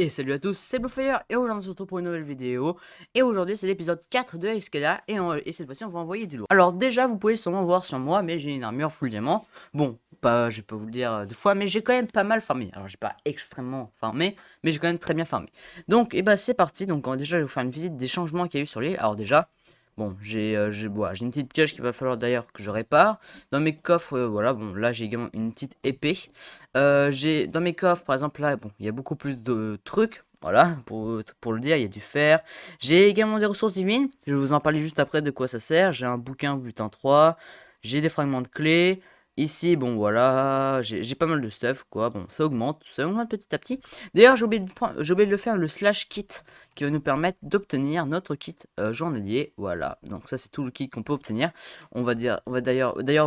Et salut à tous, c'est Bluefire et aujourd'hui on se retrouve pour une nouvelle vidéo. Et aujourd'hui c'est l'épisode 4 de Escala et cette fois-ci on va envoyer du lourd. Alors déjà vous pouvez sûrement voir sur moi, mais j'ai une armure full diamant. Bon, pas, je vais pas vous le dire deux fois, mais j'ai quand même pas mal farmé. Alors j'ai pas extrêmement farmé, mais j'ai quand même très bien farmé. Donc et bah c'est parti, donc déjà je vais vous faire une visite des changements qu'il y a eu sur l'île. Alors déjà, bon j'ai une petite pioche qu'il va falloir d'ailleurs que je répare. Dans mes coffres, voilà, bon là j'ai également une petite épée. J'ai dans mes coffres, par exemple, là, bon, il y a beaucoup plus de trucs. Voilà, pour le dire, il y a du fer. J'ai également des ressources divines. Je vais vous en parler juste après de quoi ça sert. J'ai un bouquin butin 3. J'ai des fragments de clés. Ici, bon, voilà, j'ai pas mal de stuff, quoi. Bon, ça augmente petit à petit. D'ailleurs, j'ai oublié de le faire, le slash kit, qui va nous permettre d'obtenir notre kit journalier. Voilà, donc ça, c'est tout le kit qu'on peut obtenir. D'ailleurs,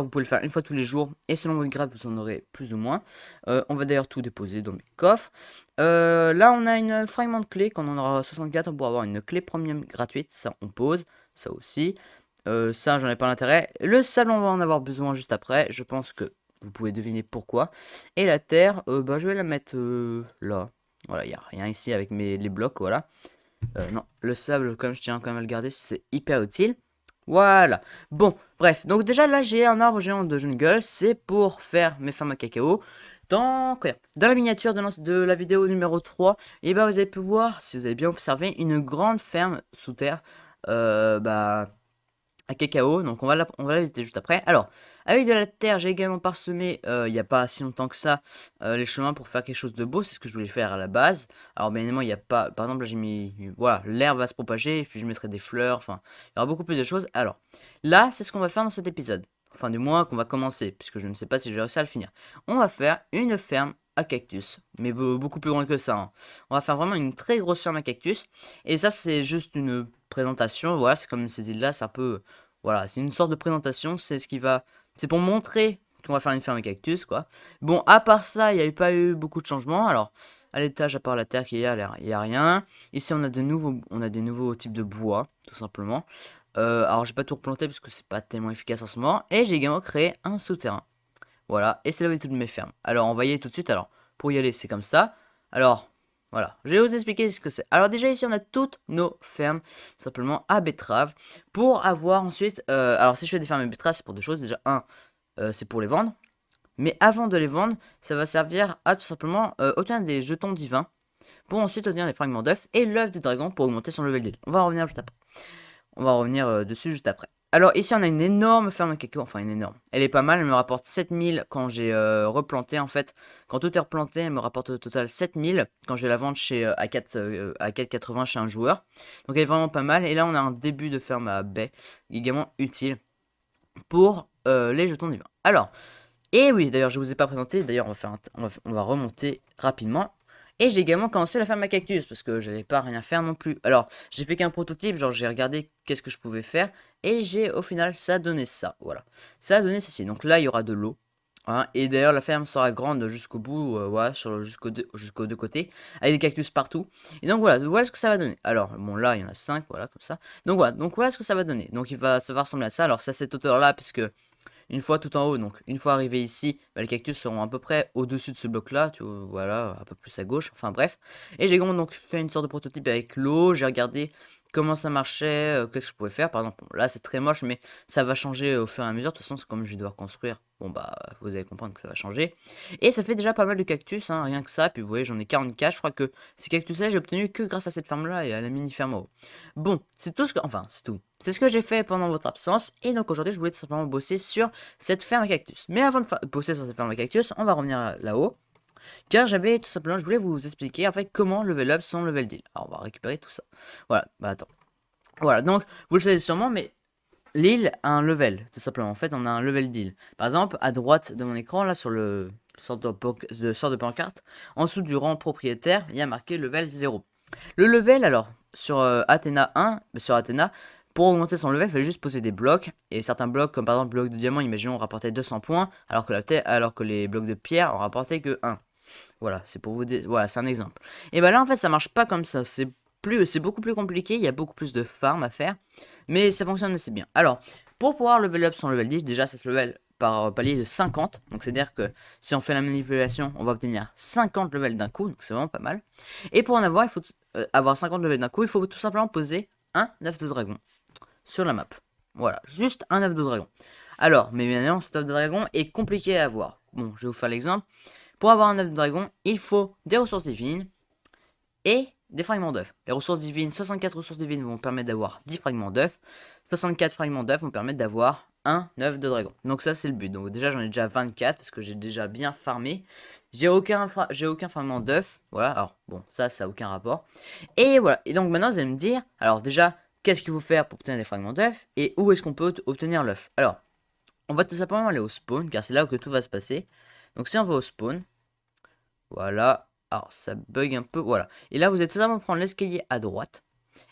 vous pouvez le faire une fois tous les jours. Et selon votre grade, vous en aurez plus ou moins. On va d'ailleurs tout déposer dans mes coffres. Là, on a une fragment de clé. Quand on aura 64, on pourra avoir une clé premium gratuite. Ça, on pose. Ça aussi. Ça, j'en ai pas l'intérêt. Le sable, on va en avoir besoin juste après. Je pense que vous pouvez deviner pourquoi. Et la terre, bah, je vais la mettre là. Voilà, il n'y a rien ici avec les blocs. Voilà. Non, le sable, comme je tiens quand même à le garder, c'est hyper utile. Voilà. Bon, bref. Donc déjà là, j'ai un arbre géant de jungle. C'est pour faire mes fermes à cacao. Dans la miniature de la vidéo numéro 3, et bah, vous avez pu voir, si vous avez bien observé, une grande ferme sous terre. Bah, à cacao, donc on va la visiter juste après. Alors, avec de la terre, j'ai également parsemé, il n'y a pas si longtemps que ça, les chemins pour faire quelque chose de beau, c'est ce que je voulais faire à la base. Alors, bien évidemment, il n'y a pas, par exemple, là j'ai mis, voilà, l'herbe va se propager, puis je mettrai des fleurs, enfin, il y aura beaucoup plus de choses. Alors, là, c'est ce qu'on va faire dans cet épisode, enfin, du moins, qu'on va commencer, puisque je ne sais pas si je vais réussir à le finir. On va faire une ferme à cactus, mais beaucoup plus grande que ça, hein. On va faire vraiment une très grosse ferme à cactus, et ça, c'est juste une présentation, voilà, c'est comme ces îles-là, c'est un peu voilà, c'est une sorte de présentation, c'est ce qui va... C'est pour montrer qu'on va faire une ferme à cactus, quoi. Bon, à part ça, il n'y a pas eu beaucoup de changements. Alors, à l'étage, à part la terre qu'il y a, il n'y a rien. Ici, on a des nouveaux types de bois, tout simplement. Alors, j'ai pas tout replanté parce que c'est pas tellement efficace en ce moment. Et j'ai également créé un souterrain. Voilà, et c'est là où il y a toutes mes fermes. Alors, on va y aller tout de suite. Alors, pour y aller, c'est comme ça. Alors, voilà, je vais vous expliquer ce que c'est. Alors déjà ici, on a toutes nos fermes, simplement à betteraves, pour avoir ensuite... alors si je fais des fermes à betteraves, c'est pour deux choses. Déjà, un, c'est pour les vendre. Mais avant de les vendre, ça va servir à tout simplement obtenir des jetons divins, pour ensuite obtenir des fragments d'œufs et l'œuf du dragon pour augmenter son level deal. On va revenir juste après. On va revenir dessus juste après. Alors ici on a une énorme ferme à cacao, enfin une énorme. Elle est pas mal, elle me rapporte 7000 quand j'ai replanté en fait. Quand tout est replanté, elle me rapporte au total 7000 quand je vais la vendre chez, à 4,80 chez un joueur. Donc elle est vraiment pas mal. Et là on a un début de ferme à baie, également utile pour les jetons divins. Alors, et oui d'ailleurs je vous ai pas présenté, d'ailleurs on va remonter rapidement. Et j'ai également commencé la ferme à cactus parce que j'allais pas rien faire non plus. Alors, j'ai fait qu'un prototype, genre j'ai regardé qu'est-ce que je pouvais faire et j'ai au final ça a donné ça, voilà. Ça a donné ceci. Donc là, il y aura de l'eau. Hein, et d'ailleurs, la ferme sera grande jusqu'au bout, voilà, jusqu'aux deux côtés, avec des cactus partout. Et donc voilà ce que ça va donner. Alors, bon, là, il y en a 5 voilà, comme ça. Donc voilà ce que ça va donner. Donc ça va ressembler à ça. Alors, c'est à cette hauteur-là, puisque une fois tout en haut, donc une fois arrivé ici, bah, les cactus seront à peu près au-dessus de ce bloc-là, tu vois, voilà, un peu plus à gauche, enfin bref. Et j'ai donc fait une sorte de prototype avec l'eau, j'ai regardé comment ça marchait, qu'est-ce que je pouvais faire. Par exemple, bon, là c'est très moche, mais ça va changer au fur et à mesure. De toute façon, c'est comme je vais devoir construire. Bon bah, vous allez comprendre que ça va changer. Et ça fait déjà pas mal de cactus, hein, rien que ça. Puis vous voyez, j'en ai 44. Je crois que ces cactus-là, j'ai obtenu que grâce à cette ferme-là et à la mini-ferme en haut. Bon, c'est tout ce que... Enfin, c'est tout. C'est ce que j'ai fait pendant votre absence. Et donc aujourd'hui, je voulais tout simplement bosser sur cette ferme à cactus. Mais avant de bosser sur cette ferme à cactus, on va revenir là-haut. Car j'avais tout simplement, je voulais vous expliquer en fait comment level up son level deal. Alors on va récupérer tout ça. Voilà, bah attends. Voilà, donc vous le savez sûrement, mais l'île a un level, tout simplement. En fait, on a un level deal. Par exemple, à droite de mon écran, là sur le sort de pancarte, en dessous du rang propriétaire, il y a marqué level 0. Le level, alors, sur Athéna 1, sur Athéna, pour augmenter son level, il fallait juste poser des blocs. Et certains blocs, comme par exemple bloc de diamant, imaginons, rapportaient 200 points, alors que les blocs de pierre en rapportaient que 1. Voilà, c'est pour vous voilà, c'est un exemple. Et bah là en fait, ça marche pas comme ça, c'est beaucoup plus compliqué, il y a beaucoup plus de farm à faire, mais ça fonctionne assez bien. Alors, pour pouvoir level up son level 10, déjà ça se level par palier de 50. Donc c'est-à-dire que si on fait la manipulation, on va obtenir 50 levels d'un coup. Donc c'est vraiment pas mal. Et pour en avoir, il faut avoir 50 levels d'un coup. Il faut tout simplement poser un œuf de dragon sur la map. Voilà, juste un œuf de dragon. Alors, mais bien évidemment, cet œuf de dragon est compliqué à avoir. Bon, je vais vous faire l'exemple. Pour avoir un œuf de dragon, il faut des ressources divines et des fragments d'œufs. Les ressources divines, 64 ressources divines vont permettre d'avoir 10 fragments d'œufs. 64 fragments d'œufs vont permettre d'avoir un œuf de dragon. Donc ça c'est le but. Donc déjà j'en ai déjà 24 parce que j'ai déjà bien farmé. J'ai aucun fragment d'œuf. Voilà, alors bon, ça n'a aucun rapport. Et voilà, et donc maintenant vous allez me dire, alors déjà, qu'est-ce qu'il faut faire pour obtenir des fragments d'œufs et où est-ce qu'on peut obtenir l'œuf? Alors, on va tout simplement aller au spawn car c'est là que tout va se passer. Donc si on va au spawn, voilà. Alors, ça bug un peu, voilà. Et là, vous allez tout simplement prendre l'escalier à droite.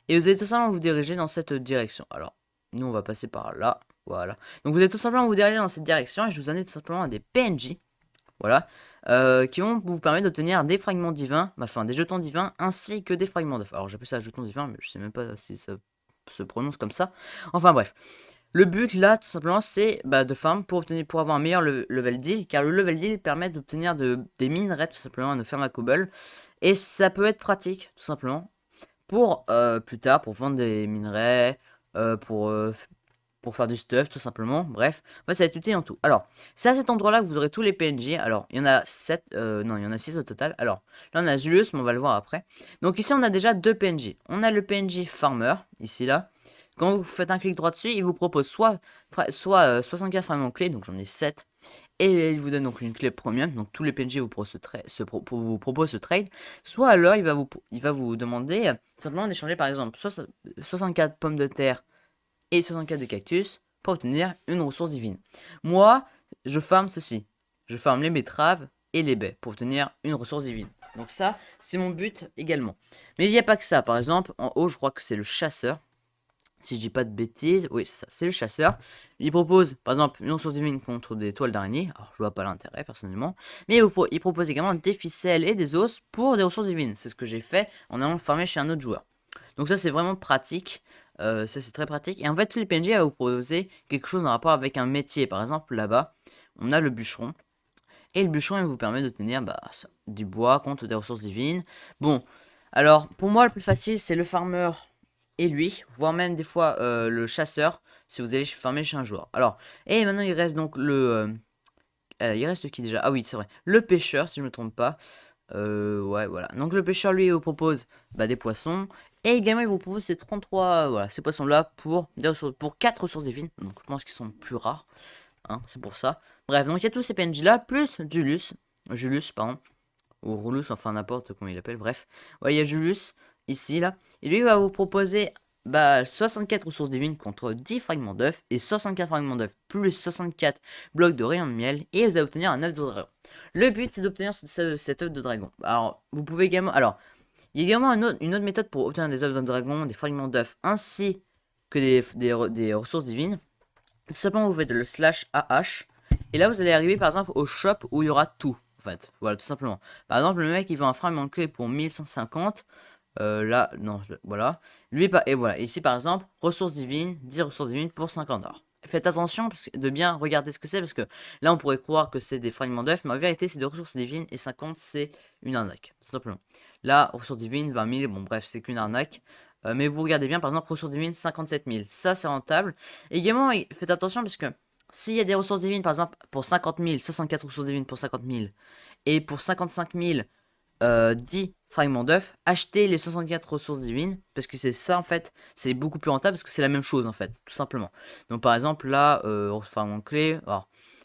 Et vous allez tout simplement vous diriger dans cette direction. Alors, nous, on va passer par là. Voilà. Donc, vous allez tout simplement vous diriger dans cette direction. Et je vous en ai tout simplement à des PNJ. Voilà. Qui vont vous permettre d'obtenir des fragments divins. Enfin, des jetons divins. Ainsi que des fragments d'œufs. Alors, j'appelle ça jetons divins. Mais je sais même pas si ça se prononce comme ça. Enfin, bref. Le but là, tout simplement, c'est de farm pour avoir un meilleur level deal, car le level deal permet d'obtenir des minerais tout simplement de ferme à cobble, et ça peut être pratique tout simplement pour plus tard pour vendre des minerais, pour faire du stuff tout simplement. Bref, ça va être utile en tout. Alors, c'est à cet endroit-là que vous aurez tous les PNJ. Alors, il y en a 7, non, il y en a 6 au total. Alors, là on a Julius, mais on va le voir après. Donc ici on a déjà deux PNJ. On a le PNJ Farmer, ici là. Quand vous faites un clic droit dessus, il vous propose soit 64 fragments clés, donc j'en ai 7, et il vous donne donc une clé premium, donc tous les PNJ vous proposent ce trade, soit alors il va vous demander simplement d'échanger par exemple 64 pommes de terre et 64 de cactus pour obtenir une ressource divine. Moi, je farm ceci, je farm les betteraves et les baies pour obtenir une ressource divine. Donc ça, c'est mon but également. Mais il n'y a pas que ça, par exemple, en haut, je crois que c'est le chasseur. Si je dis pas de bêtises, oui c'est ça, c'est le chasseur. Il propose par exemple une ressource divine contre des toiles d'araignée. Alors je vois pas l'intérêt personnellement. Mais il propose également des ficelles et des os pour des ressources divines. C'est ce que j'ai fait en allant farmer chez un autre joueur. Donc ça c'est vraiment pratique. Ça c'est très pratique. Et en fait tous les PNJ vont vous proposer quelque chose en rapport avec un métier. Par exemple là-bas, on a le bûcheron. Et le bûcheron il vous permet d'obtenir du bois contre des ressources divines. Bon, alors pour moi le plus facile c'est le farmer et lui, voire même des fois le chasseur, si vous allez farmer chez un joueur. Alors, et maintenant il reste donc il reste qui déjà? Ah oui, c'est vrai. Le pêcheur, si je ne me trompe pas. Ouais, voilà. Donc le pêcheur, lui, il vous propose des poissons. Et également, il vous propose ces 33, voilà, ces poissons-là pour 4 ressources divines. Donc je pense qu'ils sont plus rares. Hein, c'est pour ça. Bref, donc il y a tous ces PNJ-là, plus Julius, pardon. Ou Roulus, enfin n'importe comment il appelle, bref. Ouais, il y a Julius, ici, là. Et lui, il va vous proposer 64 ressources divines contre 10 fragments d'œufs. Et 64 fragments d'œufs plus 64 blocs de rayon de miel. Et vous allez obtenir un œuf de dragon. Le but, c'est d'obtenir cet œuf de dragon. Alors, vous pouvez également... Alors, il y a également une autre méthode pour obtenir des œufs de dragon, des fragments d'œufs, ainsi que des ressources divines. Tout simplement, vous faites le /AH. Et là, vous allez arriver, par exemple, au shop où il y aura tout. En fait, voilà, tout simplement. Par exemple, le mec, il veut un fragment de clé pour 1150. Là, non, voilà. Lui, et voilà. Ici, par exemple, ressources divines, 10 ressources divines pour 50 $. Faites attention de bien regarder ce que c'est, parce que là, on pourrait croire que c'est des fragments d'œufs, mais en vérité, c'est des ressources divines, et 50, c'est une arnaque, tout simplement. Là, ressources divines, 20 000, bon, bref, c'est qu'une arnaque. Mais vous regardez bien, par exemple, ressources divines, 57 000. Ça, c'est rentable. Et également, faites attention, parce que s'il y a des ressources divines, par exemple, pour 50 000, 64 ressources divines pour 50 000, et pour 55 000, 10 fragments d'œufs, achetez les 64 ressources divines, parce que c'est ça en fait, c'est beaucoup plus rentable, parce que c'est la même chose en fait, tout simplement. Donc par exemple là, fragment clé,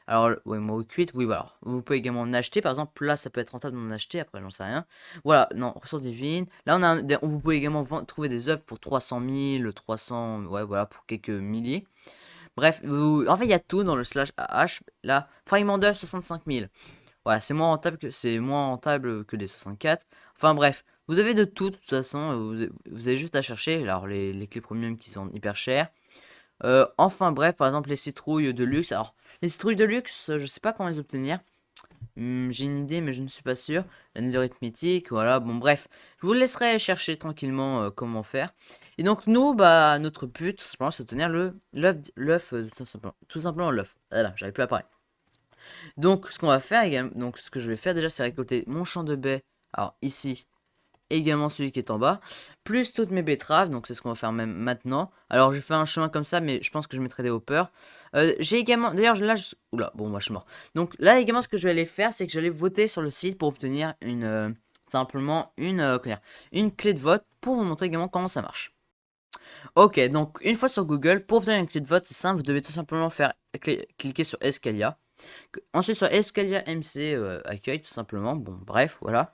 alors ouais, mot cuite, oui voilà, vous pouvez également en acheter, par exemple là ça peut être rentable d'en acheter, après j'en sais rien. Voilà, non, ressources divines, là vous pouvez également trouver des œufs pour 300 000, 300, ouais voilà, pour quelques milliers. Bref, en fait il y a tout dans le /AH, là, fragment d'œufs 65 000. Voilà, c'est moins rentable que les 64. Enfin bref, vous avez de tout de toute façon. Vous avez juste à chercher. Alors les clés premium qui sont hyper chères. Enfin bref, par exemple les citrouilles de luxe. Alors les citrouilles de luxe, je sais pas comment les obtenir. J'ai une idée mais je ne suis pas sûr. La netherite mythique, voilà. Bon bref, je vous laisserai chercher tranquillement comment faire. Et donc nous, notre but tout simplement c'est d'obtenir l'œuf, tout simplement l'œuf. Voilà, j'arrive plus à parler. Donc ce qu'on va faire également, donc ce que je vais faire déjà, c'est récolter mon champ de baies. Alors ici, et également celui qui est en bas, plus toutes mes betteraves, donc c'est ce qu'on va faire même maintenant. Alors je fais un chemin comme ça, mais je pense que je mettrai des hoppers. J'ai également, d'ailleurs là, oula, bon moi je suis mort. Donc là également ce que je vais aller faire, c'est que je vais aller voter sur le site pour obtenir simplement une clé de vote pour vous montrer également comment ça marche. Ok, donc une fois sur Google, pour obtenir une clé de vote, c'est simple, vous devez tout simplement cliquer sur Escalia. Ensuite sur Escalia MC accueil tout simplement, bon bref, voilà.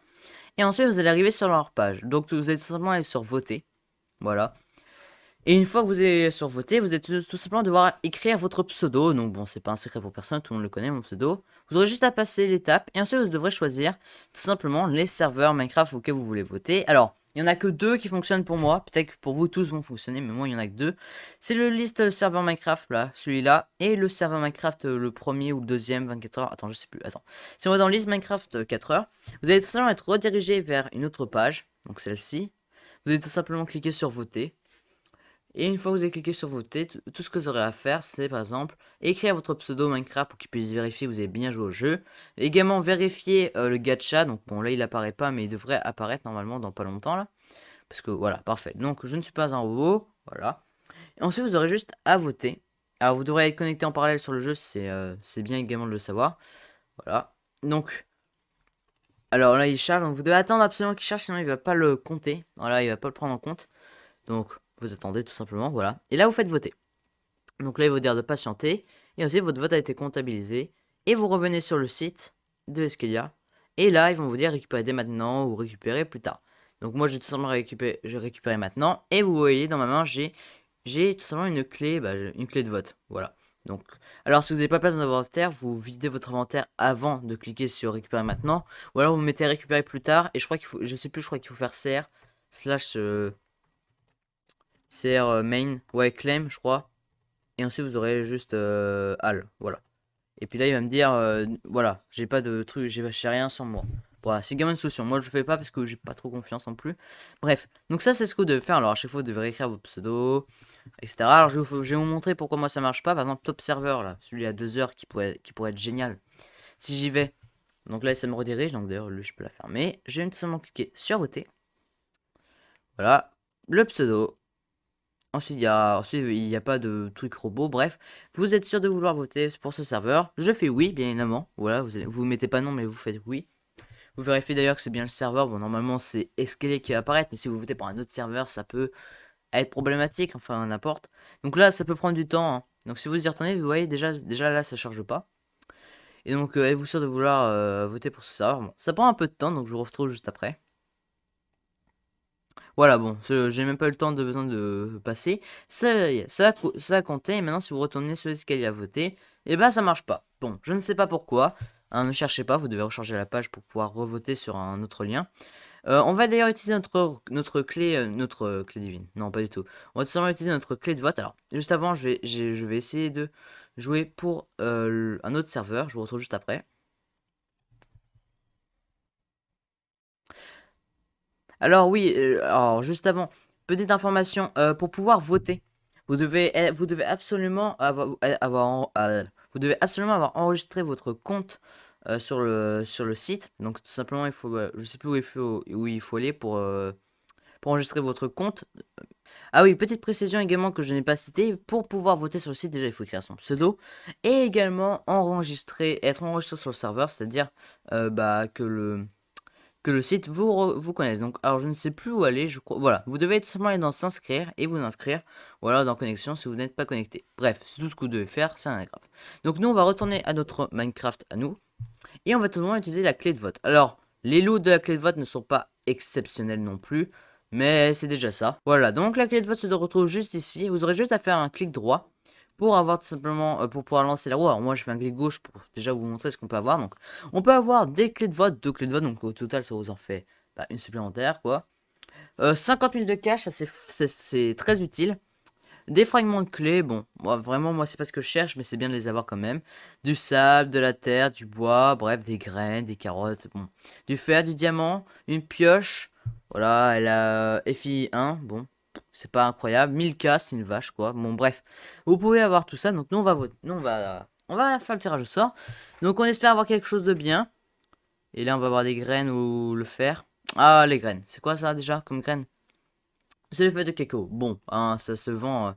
Et ensuite, vous allez arriver sur leur page. Donc, vous allez tout simplement aller sur voter. Voilà. Et une fois que vous êtes sur voter, vous allez tout simplement devoir écrire votre pseudo. Donc, bon, c'est pas un secret pour personne, tout le monde le connaît, mon pseudo. Vous aurez juste à passer l'étape. Et ensuite, vous devrez choisir tout simplement les serveurs Minecraft auxquels vous voulez voter. Alors, il n'y en a que deux qui fonctionnent pour moi. Peut-être que pour vous, tous vont fonctionner, mais moi, il n'y en a que deux. C'est le liste serveur Minecraft, là, celui-là. Et le serveur Minecraft, le premier ou le deuxième, 24 heures. Attends, je sais plus. Attends. Si on va dans liste Minecraft 4 heures, vous allez tout simplement être redirigé vers une autre page. Donc, celle-ci. Vous allez tout simplement cliquer sur voter. Et une fois que vous avez cliqué sur voter, tout ce que vous aurez à faire, c'est par exemple écrire votre pseudo Minecraft pour qu'il puisse vérifier que vous avez bien joué au jeu. Également vérifier le gacha, donc bon là il apparaît pas mais il devrait apparaître normalement dans pas longtemps là. Parce que voilà, parfait. Donc je ne suis pas un robot, voilà. Et ensuite vous aurez juste à voter. Alors vous devrez être connecté en parallèle sur le jeu, c'est bien également de le savoir. Voilà. Donc, alors là il charge, donc vous devez attendre absolument qu'il charge sinon il va pas le compter. Voilà, il va pas le prendre en compte. Donc vous attendez tout simplement, voilà. Et là vous faites voter. Donc là, il va vous dire de patienter. Et ensuite, votre vote a été comptabilisé. Et vous revenez sur le site de Escalia. Et là, ils vont vous dire récupérer dès maintenant ou récupérer plus tard. Donc moi, j'ai tout simplement récupéré maintenant. Et vous voyez, dans ma main, j'ai tout simplement une clé de vote. Voilà. Donc, alors si vous n'avez pas place dans votre inventaire, vous videz votre inventaire avant de cliquer sur récupérer maintenant. Ou alors vous mettez récupérer plus tard. Et je crois qu'il faut, je sais plus, je crois qu'il faut faire cr slash cr main, ouais, claim, je crois. Et ensuite, vous aurez juste Al. Voilà. Et puis là, il va me dire voilà, j'ai pas de truc, j'ai rien sur moi. Voilà, c'est également une solution. Moi, je le fais pas parce que j'ai pas trop confiance non plus. Bref, donc ça, c'est ce que vous devez faire. Alors, à chaque fois, vous devez écrire vos pseudos, etc. Alors, je vais vous montrer pourquoi moi ça marche pas. Par exemple, Top Server, là, celui à 2 heures qui pourrait être génial. Si j'y vais, donc là, ça me redirige. Donc d'ailleurs, lui, je peux la fermer. Je vais tout simplement cliquer sur voter. Voilà, le pseudo. Ensuite, il y a pas de truc robot. Bref, vous êtes sûr de vouloir voter pour ce serveur. Je fais oui, bien évidemment. Voilà, vous mettez pas non, mais vous faites oui. Vous vérifiez d'ailleurs que c'est bien le serveur. Bon, normalement, c'est Escalé qui va apparaître, mais si vous votez pour un autre serveur, ça peut être problématique. Enfin, n'importe. Donc là, ça peut prendre du temps, hein. Donc si vous y retournez, vous voyez déjà là, ça charge pas. Et donc, êtes-vous sûr de vouloir voter pour ce serveur? Bon, ça prend un peu de temps, donc je vous retrouve juste après. Voilà, bon, j'ai même pas eu le temps de besoin de passer. Ça a compté, et maintenant, si vous retournez sur l'escalier à voter, et ben ça marche pas. Bon, je ne sais pas pourquoi. Hein, ne cherchez pas, vous devez recharger la page pour pouvoir revoter sur un autre lien. On va d'ailleurs utiliser notre clé divine. Non, pas du tout. On va tout simplement utiliser notre clé de vote. Alors, juste avant, je vais essayer de jouer pour un autre serveur. Je vous retrouve juste après. Alors oui, alors juste avant, petite information, pour pouvoir voter, vous devez absolument vous devez absolument avoir enregistré votre compte sur le site. Donc tout simplement, il faut, je sais plus où il faut aller pour enregistrer votre compte. Ah oui, petite précision également que je n'ai pas citée, pour pouvoir voter sur le site, déjà il faut écrire son pseudo, et également être enregistré sur le serveur, c'est-à-dire que le site vous connaisse. Donc, alors je ne sais plus où aller, je crois. Voilà, vous devez tout simplement aller dans s'inscrire et vous inscrire. Voilà, dans connexion si vous n'êtes pas connecté. Bref, c'est tout ce que vous devez faire, c'est un grave. Donc, nous, on va retourner à notre Minecraft à nous et on va tout simplement utiliser la clé de vote. Alors, les lots de la clé de vote ne sont pas exceptionnels non plus, mais c'est déjà ça. Voilà, donc la clé de vote se retrouve juste ici. Vous aurez juste à faire un clic droit pour avoir tout simplement pour pouvoir lancer la roue. Alors moi je fais un clic gauche pour déjà vous montrer ce qu'on peut avoir. Donc on peut avoir des clés de vote, deux clés de vote, donc au total ça vous en fait une supplémentaire quoi. 50 000 de cash, ça c'est très utile. Des fragments de clés, bon, vraiment moi c'est pas ce que je cherche, mais c'est bien de les avoir quand même. Du sable, de la terre, du bois, bref, des graines, des carottes, bon. Du fer, du diamant, une pioche, voilà, elle a FI 1, bon, c'est pas incroyable. 1000K, c'est une vache quoi, bon bref. Vous pouvez avoir tout ça, donc nous on va on va faire le tirage au sort. Donc on espère avoir quelque chose de bien. Et là on va avoir des graines ou le fer. Ah, les graines. C'est quoi ça déjà comme graines? C'est le fait de cacao. Bon, hein, ça se vend.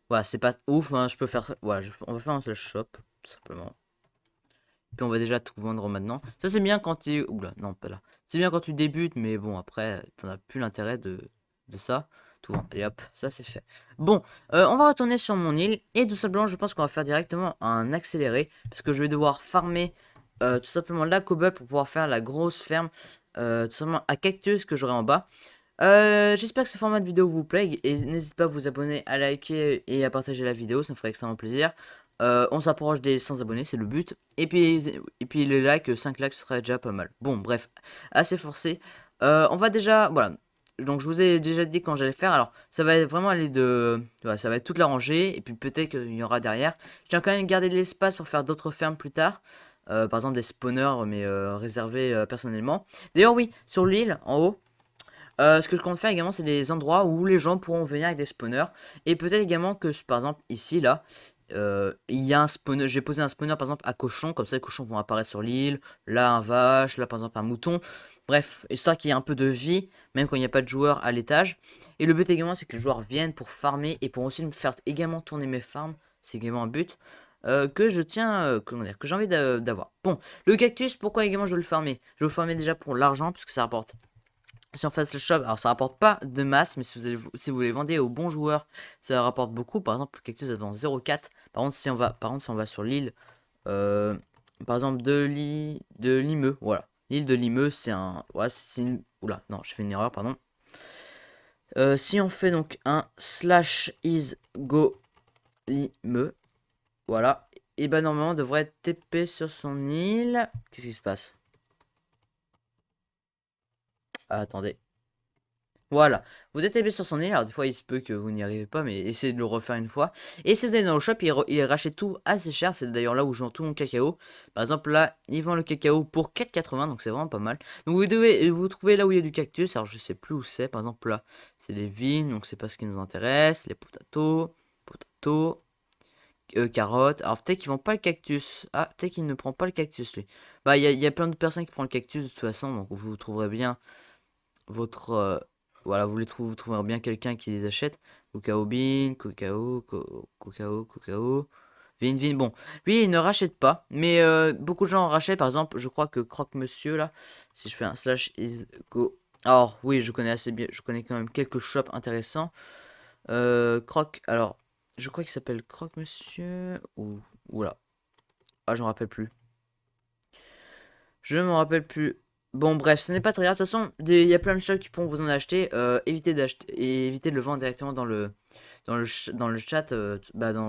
Voilà, c'est pas ouf. Hein, je peux faire. Voilà, on va faire un slash shop, tout simplement. Puis on va déjà tout vendre maintenant. Ça c'est bien quand tu... Oula, non, pas là. C'est bien quand tu débutes, mais bon, après, t'en as plus l'intérêt de ça. Tout vendre. Allez hop, ça c'est fait. Bon, on va retourner sur mon île. Et tout simplement, je pense qu'on va faire directement un accéléré. Parce que je vais devoir farmer tout simplement la cobble pour pouvoir faire la grosse ferme. Tout simplement à cactus que j'aurai en bas. J'espère que ce format de vidéo vous plaît. Et n'hésitez pas à vous abonner, à liker et à partager la vidéo. Ça me ferait extrêmement plaisir. On s'approche des 100 abonnés, c'est le but. Et puis les likes, 5 likes, ce serait déjà pas mal. Bon, bref, assez forcé. On va déjà, voilà. Donc je vous ai déjà dit quand j'allais faire. Alors ça va vraiment aller de... Voilà, ça va être toute la rangée. Et puis peut-être qu'il y aura derrière. Je tiens quand même garder de l'espace pour faire d'autres fermes plus tard. Par exemple des spawners, mais réservés personnellement. D'ailleurs oui, sur l'île, en haut. Ce que je compte faire également, c'est des endroits où les gens pourront venir avec des spawners. Et peut-être également que, par exemple, ici, là, il y a un spawner. J'ai posé un spawner, par exemple, à cochon. Comme ça, les cochons vont apparaître sur l'île. Là, un vache. Là, par exemple, un mouton. Bref, histoire qu'il y ait un peu de vie, même quand il n'y a pas de joueurs à l'étage. Et le but également, c'est que les joueurs viennent pour farmer et pour aussi me faire également tourner mes farms. C'est également un but. Que je tiens, comment dire, que j'ai envie d'avoir. Bon, le cactus, pourquoi également je veux le farmer? Je veux le farmer déjà pour l'argent, puisque ça rapporte. Si on fait le shop, alors ça rapporte pas de masse, mais si vous les vendez aux bons joueurs, ça rapporte beaucoup. Par exemple, le cactus ça vend 0,4. Par contre, si on va sur l'île, par exemple de Limeux, voilà. L'île de Limeux, c'est un, ouais, c'est une, oula, non, j'ai fait une erreur, pardon. Si on fait donc un slash is go Limeux, voilà, et ben normalement on devrait être TP sur son île. Qu'est-ce qui se passe? Ah, attendez. Voilà, vous êtes TP sur son île, alors des fois il se peut que vous n'y arrivez pas, mais essayez de le refaire une fois. Et si vous allez dans le shop, il rachète tout assez cher, c'est d'ailleurs là où je vends tout mon cacao. Par exemple là, il vend le cacao pour 4,80, donc c'est vraiment pas mal. Donc vous trouvez là où il y a du cactus, alors je sais plus où c'est, par exemple là, c'est les vignes, donc c'est pas ce qui nous intéresse, les potato, carottes. Alors peut-être qu'ils vendent pas le cactus, ah peut-être qu'il ne prend pas le cactus lui. Bah il y a plein de personnes qui prennent le cactus de toute façon, donc vous trouverez bien votre... voilà, vous trouverez bien quelqu'un qui les achète. Cacao Bean, Cacao, Vin, bon. Lui, il ne rachète pas, mais beaucoup de gens en rachètent. Par exemple, je crois que Croque Monsieur, là, si je fais un slash is go... Alors, oui, je connais assez bien, je connais quand même quelques shops intéressants. Croque, alors, je crois qu'il s'appelle Croque Monsieur, ou... Oula. Ah, je me rappelle plus. Je me rappelle plus. Bon, bref, ce n'est pas très grave. De toute façon, il y a plein de shops qui pourront vous en acheter. Évitez d'acheter et évitez de le vendre directement dans le chat, dans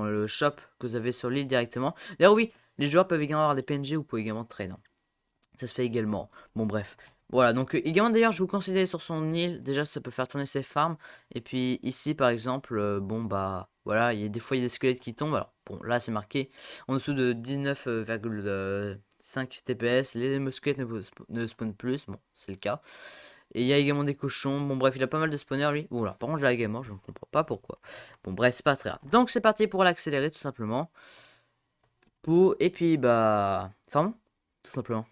le shop que vous avez sur l'île directement. D'ailleurs, oui, les joueurs peuvent également avoir des PNG ou vous pouvez également trade. Hein. Ça se fait également. Bon, bref. Voilà, donc également d'ailleurs, je vous conseille d'aller sur son île. Déjà, ça peut faire tourner ses farms. Et puis ici, par exemple, bon, bah, voilà, des fois, il y a des squelettes qui tombent. Alors, bon, là, c'est marqué en dessous de 19,5 TPS. Les squelettes ne spawnent plus. Bon, c'est le cas. Et il y a également des cochons. Bon, bref, il a pas mal de spawners, lui. Oula, par contre, je l'ai également, je ne comprends pas pourquoi. Bon, bref, c'est pas très grave. Donc, c'est parti pour l'accélérer, tout simplement. Et puis, bah, farmons, tout simplement.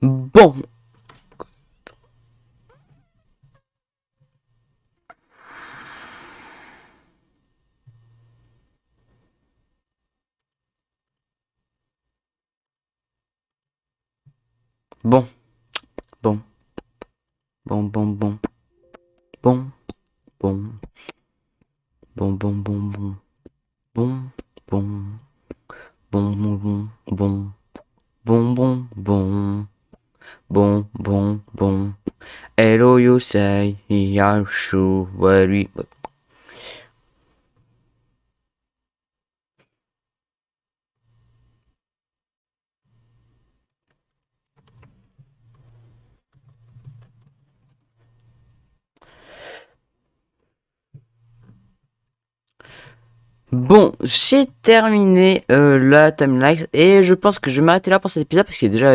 Bon. Bon. Bon. Bon, bon, bon. Bon. Bon. Bon, bon, bon, bon. Bon. Bon. Bon, bon, bon. Bon. Bon, bon, bon. Bon, bon, bon. Hello, you say, yeah, sure, very. Bon, j'ai terminé la timeline et je pense que je vais m'arrêter là pour cet épisode parce que déjà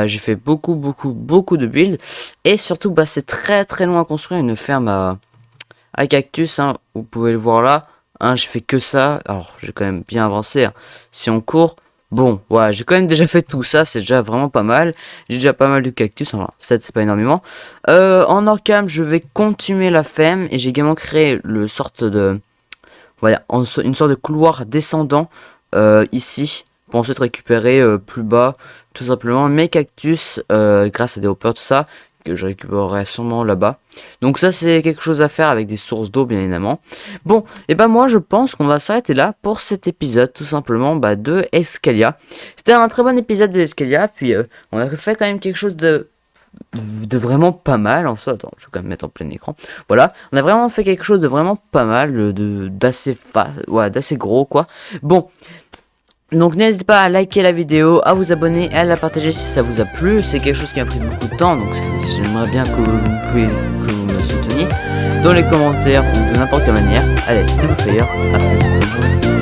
j'ai fait beaucoup de builds et surtout bah c'est très long à construire une ferme à cactus, hein, vous pouvez le voir là, hein, j'ai fait que ça, alors j'ai quand même bien avancé, hein. Si on court, bon, ouais, j'ai quand même déjà fait tout ça, c'est déjà vraiment pas mal, j'ai déjà pas mal de cactus, enfin 7 c'est pas énormément. En Orcam, je vais continuer la ferme et j'ai également créé le sorte de... Voilà, une sorte de couloir descendant ici pour ensuite récupérer plus bas tout simplement mes cactus grâce à des hoppers, tout ça que je récupérerai sûrement là-bas. Donc ça c'est quelque chose à faire avec des sources d'eau bien évidemment. Bon, et ben moi je pense qu'on va s'arrêter là pour cet épisode tout simplement de Escalia. C'était un très bon épisode de Escalia, puis on a fait quand même quelque chose de vraiment pas mal en soi. Attends, je vais quand même mettre en plein écran. Voilà, on a vraiment fait quelque chose de vraiment pas mal, d'assez gros quoi. Bon, donc n'hésitez pas à liker la vidéo, à vous abonner et à la partager si ça vous a plu. C'est quelque chose qui m'a pris beaucoup de temps, donc j'aimerais bien que vous me souteniez dans les commentaires ou de n'importe quelle manière. Allez, c'était Bouffayer, à très bientôt.